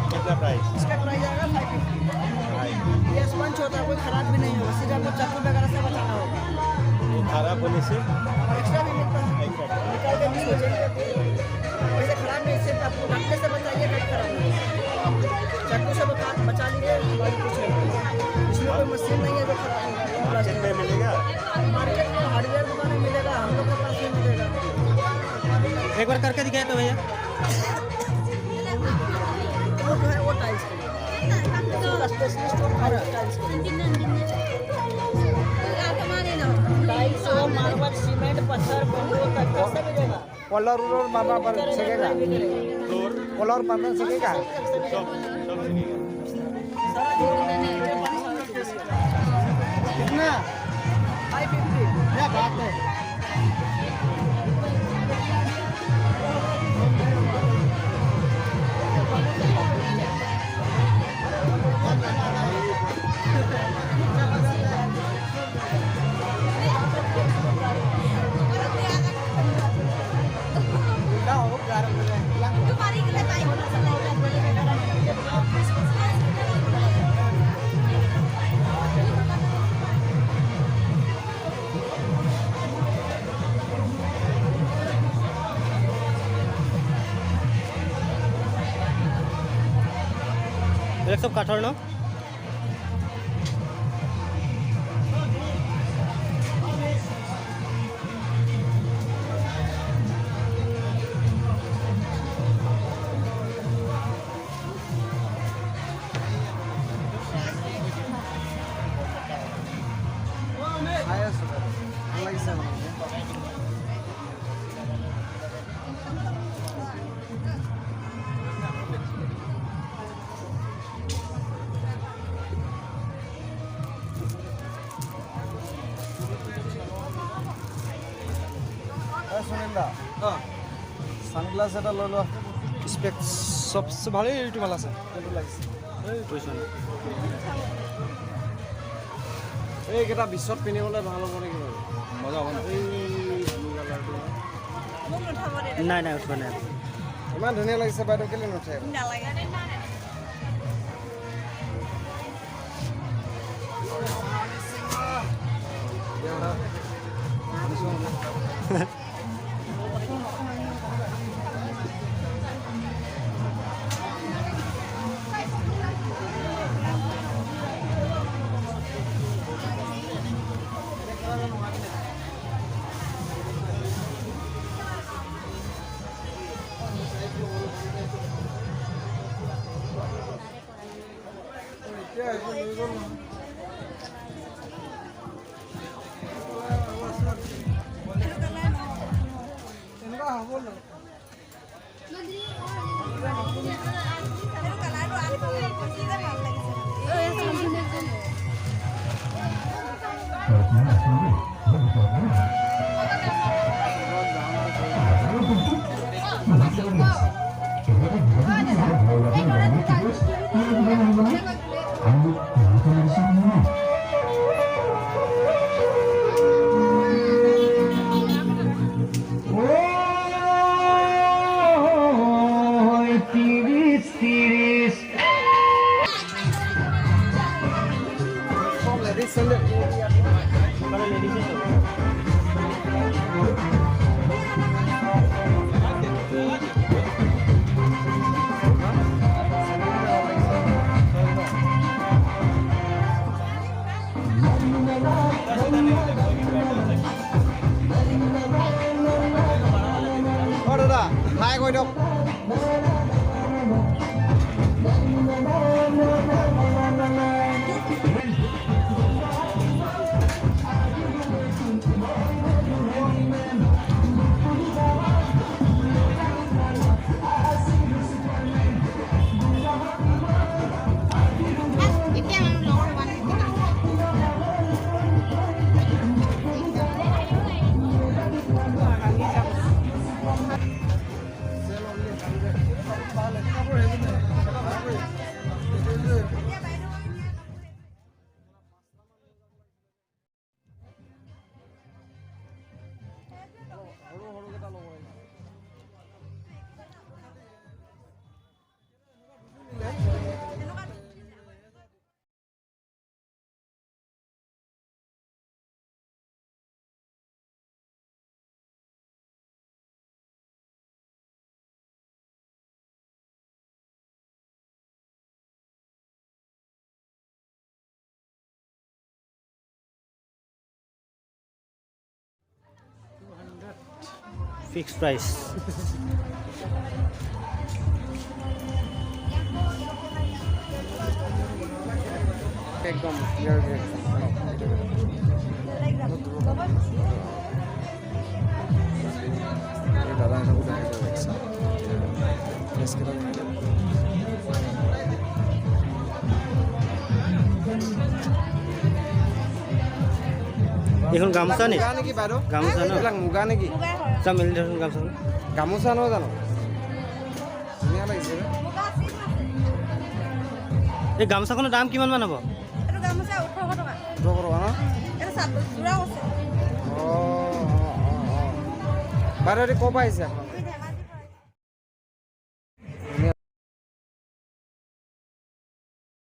कितना प्राइस? इसका प्राइस आएगा 550। ये स्पंज होता है, कोई खराब भी नहीं होगा, सीधा आपको चाकू वगैरह से बचाना होगा। खराब होने से एक्स्ट्रा भी मिलता है, एक्स्ट्रा निकाल के भी सोचेंगे वैसे खराब नहीं, इससे आपको रखने से बचाइए, कट खराब नहीं। चाकू से बचा लीजिए, बाकी कुछ नहीं। इसमें कोई मशीन नहीं है जो खराब होगा। मार्केट में मिलेगा? मार्केट में हार्डवेयर दुकान में मिलेगा, हम लोग के पास नहीं मिलेगा। एक बार करके दिखाए तो भैया। वो जो है वो टाइल्स के लिए, स्पेशलिस्ट टाइल्स के लिए। टाइल्स और मार्बल, सीमेंट, पत्थर, बम्बू तक सब मिलेगा। कलर उलर मारना पर सकेगा? फ्लोर कलर मारना सकेगा? सब मिलेगा। कितना? 550। क्या बात है? एक सब काठर ना आया सुपर अलग से सुनिंदा সানগ্লাস এটা লৈ লোৱা স্পেক্স সবচেয়ে ভালেই এইটো ভাল আছে এইটো লাগিছে এইকেইটা বিছত পিন্ধিবলৈ ভাল হ'ব নেকি বাৰু মজা হ'ব এই ব্লু কালাৰটো নাই নাই উঠোৱা নাই ইমান ধুনীয়া লাগিছে বাইদেউ কেলে নুঠে দাদা হাই কৈ দিয়ক ফিক্স প্ৰাইচ। একদম দাদা এইখন গামোচা নি? মুগা নেকি বাইদেউ? গামোচা ন? এইবিলাক মুগা নেকি? চব মেলি ধৰচোন গামোচাখন। গামোচা নহয় জানো? ধুনীয়া লাগিছে ৰে। এই গামোচাখনৰ দাম কিমান মান হ'ব? এইটো গামোচা 1800 টকা। 1800 টকা ন? এইটো যোৰাও আছে। বাইদেউ ক'ৰ পৰা আহিছে আপোনালোক?